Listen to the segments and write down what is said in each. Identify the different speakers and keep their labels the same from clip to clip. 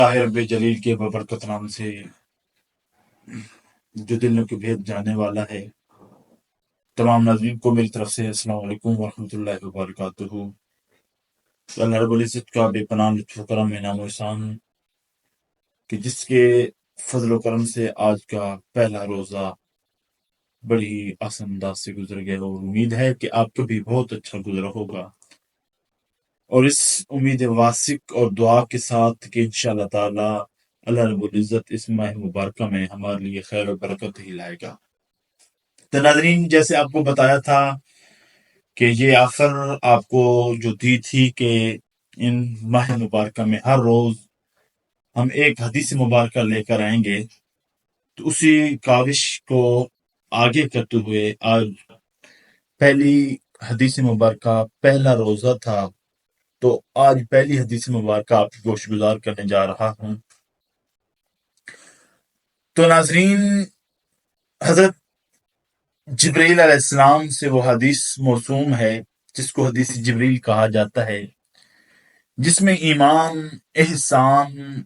Speaker 1: اللہ رب جلیل کے ببرکت نام سے جو دلوں کے بھید جانے والا ہے۔ تمام ناظرین کو میری طرف سے السلام علیکم ورحمۃ اللہ وبرکاتہ۔ اللہ رب العزت کا بے پناہ لطف و کرم انعام و احسان کہ جس کے فضل و کرم سے آج کا پہلا روزہ بڑی ہی آسان انداز سے گزر گیا، اور امید ہے کہ آپ کو بھی بہت اچھا گزرا ہوگا، اور اس امید واسق اور دعا کے ساتھ کہ انشاءاللہ تعالی اللہ رب العزت اس ماہ مبارکہ میں ہمارے لیے خیر و برکت ہی لائے گا۔ تو ناظرین، جیسے آپ کو بتایا تھا کہ یہ آفر آپ کو جو دی تھی کہ ان ماہ مبارکہ میں ہر روز ہم ایک حدیث مبارکہ لے کر آئیں گے، تو اسی کاوش کو آگے کرتے ہوئے آج پہلی حدیث مبارکہ پہلا روزہ تھا، تو آج پہلی حدیث مبارکہ آپ کی گوش گزار کرنے جا رہا ہوں۔ تو ناظرین، حضرت جبریل علیہ السلام سے وہ حدیث موسوم ہے جس کو حدیث جبریل کہا جاتا ہے، جس میں ایمان، احسان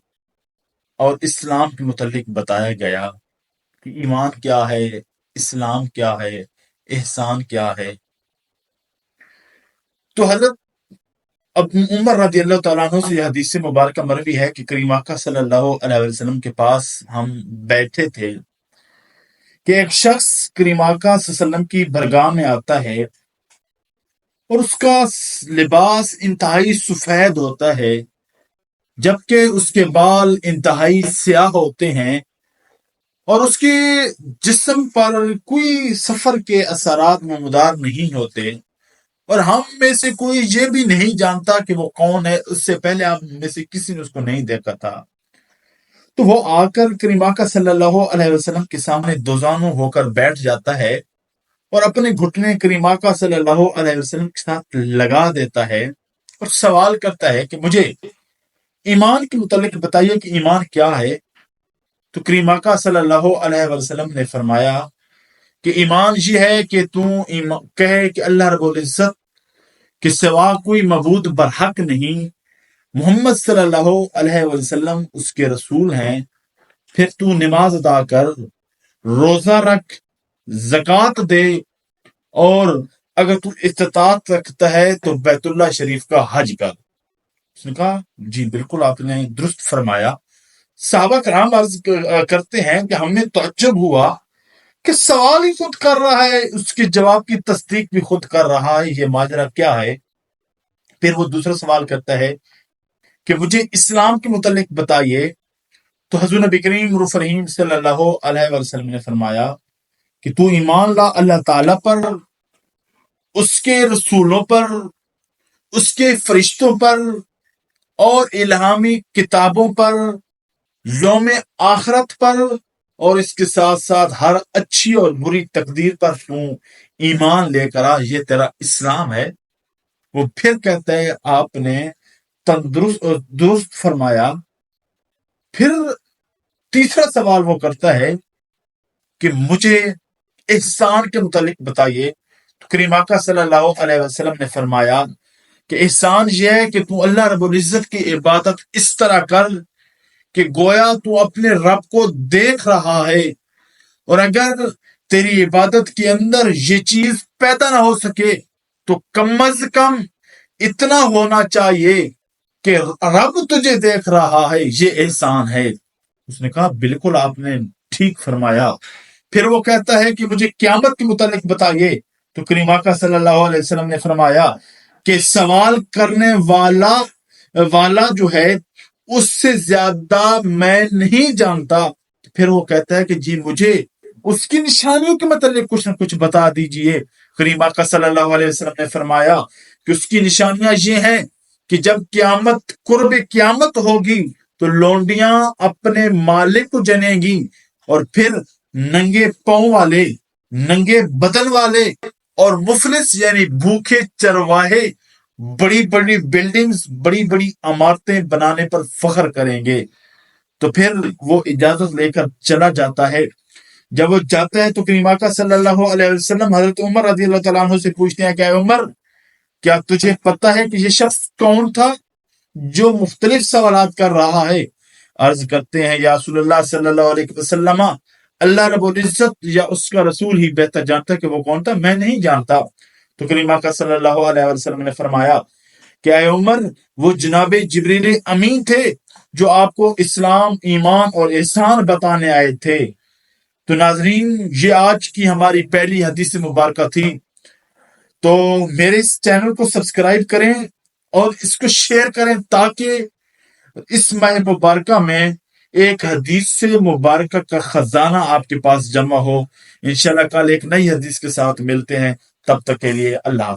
Speaker 1: اور اسلام کے متعلق بتایا گیا کہ ایمان کیا ہے، اسلام کیا ہے، احسان کیا ہے۔ تو حضرت ابو عمر رضی اللہ تعالیٰ عنہ سے یہ حدیث مبارکہ مروی ہے کہ کریم آقا صلی اللہ علیہ وسلم کے پاس ہم بیٹھے تھے کہ ایک شخص کریم آقا صلی اللہ علیہ وسلم کی برگاہ میں آتا ہے، اور اس کا لباس انتہائی سفید ہوتا ہے، جبکہ اس کے بال انتہائی سیاہ ہوتے ہیں، اور اس کے جسم پر کوئی سفر کے اثرات نمودار نہیں ہوتے، اور ہم میں سے کوئی یہ بھی نہیں جانتا کہ وہ کون ہے، اس سے پہلے آپ میں سے کسی نے اس کو نہیں دیکھا تھا۔ تو وہ آ کر کریم آقا صلی اللہ علیہ وسلم کے سامنے دوزانوں ہو کر بیٹھ جاتا ہے، اور اپنے گھٹنے کریم آقا صلی اللہ علیہ وسلم کے ساتھ لگا دیتا ہے، اور سوال کرتا ہے کہ مجھے ایمان کے متعلق بتائیے کہ ایمان کیا ہے۔ تو کریم آقا صلی اللہ علیہ وسلم نے فرمایا کہ ایمان یہ ہے کہ تو کہے کہ اللہ رب العزت کے سوا کوئی معبود برحق نہیں، محمد صلی اللہ علیہ وسلم اس کے رسول ہیں، پھر تو نماز ادا کر، روزہ رکھ، زکوٰۃ دے، اور اگر تو استطاعت رکھتا ہے تو بیت اللہ شریف کا حج کر۔ اس نے کہا جی بالکل آپ نے درست فرمایا۔ صحابہ کرام عرض کرتے ہیں کہ ہم نے تعجب ہوا کہ سوال ہی خود کر رہا ہے، اس کے جواب کی تصدیق بھی خود کر رہا ہے، یہ ماجرا کیا ہے؟ پھر وہ دوسرا سوال کرتا ہے کہ مجھے اسلام کے متعلق بتائیے۔ تو حضور نبی کریم رؤوف رحیم صلی اللہ علیہ وسلم نے فرمایا کہ تو ایمان لا اللہ تعالیٰ پر، اس کے رسولوں پر، اس کے فرشتوں پر، اور الہامی کتابوں پر، یوم آخرت پر، اور اس کے ساتھ ساتھ ہر اچھی اور بری تقدیر پر تو ایمان لے کر آ، یہ تیرا اسلام ہے۔ وہ پھر کہتا ہے آپ نے درست فرمایا۔ پھر تیسرا سوال وہ کرتا ہے کہ مجھے احسان کے متعلق بتائیے۔ تو کریم آقا صلی اللہ علیہ وسلم نے فرمایا کہ احسان یہ ہے کہ تو اللہ رب العزت کی عبادت اس طرح کر کہ گویا تو اپنے رب کو دیکھ رہا ہے، اور اگر تیری عبادت کے اندر یہ چیز پیدا نہ ہو سکے تو کم از کم اتنا ہونا چاہیے کہ رب تجھے دیکھ رہا ہے، یہ احسان ہے۔ اس نے کہا بالکل آپ نے ٹھیک فرمایا۔ پھر وہ کہتا ہے کہ مجھے قیامت کے متعلق بتائیے۔ تو کریم آقا صلی اللہ علیہ وسلم نے فرمایا کہ سوال کرنے والا جو ہے اس سے زیادہ میں نہیں جانتا۔ پھر وہ کہتا ہے کہ جی مجھے اس کی نشانیوں کے متعلق کچھ نہ کچھ بتا دیجئے۔ کریم آقا صلی اللہ علیہ وسلم نے فرمایا کہ اس کی نشانیاں یہ ہیں کہ جب قرب قیامت ہوگی تو لونڈیاں اپنے مالک کو جنیں گی، اور پھر ننگے پاؤں والے، ننگے بدن والے اور مفلس یعنی بھوکے چرواہے بڑی بڑی بلڈنگز، بڑی بڑی عمارتیں بنانے پر فخر کریں گے۔ تو پھر وہ اجازت لے کر چلا جاتا ہے۔ جب وہ جاتا ہے تو کریم آقا صلی اللہ علیہ وسلم حضرت عمر رضی اللہ تعالیٰ عنہ سے پوچھتے ہیں کہ اے عمر، کیا تجھے پتہ ہے کہ یہ شخص کون تھا جو مختلف سوالات کر رہا ہے؟ عرض کرتے ہیں یا رسول اللہ صلی اللہ علیہ وسلم، اللہ رب العزت یا اس کا رسول ہی بہتر جانتا ہے کہ وہ کون تھا، میں نہیں جانتا۔ تو کریم آقا صلی اللہ علیہ وسلم نے فرمایا کہ اے عمر، وہ جناب جبریل امین تھے جو آپ کو اسلام، ایمان اور احسان بتانے آئے تھے۔ تو ناظرین، یہ آج کی ہماری پہلی حدیث مبارکہ تھی۔ تو میرے اس چینل کو سبسکرائب کریں اور اس کو شیئر کریں تاکہ اس ماہ مبارکہ میں ایک حدیث سے مبارکہ کا خزانہ آپ کے پاس جمع ہو۔ انشاءاللہ کل ایک نئی حدیث کے ساتھ ملتے ہیں، تب تک کے لیے اللہ حافظ۔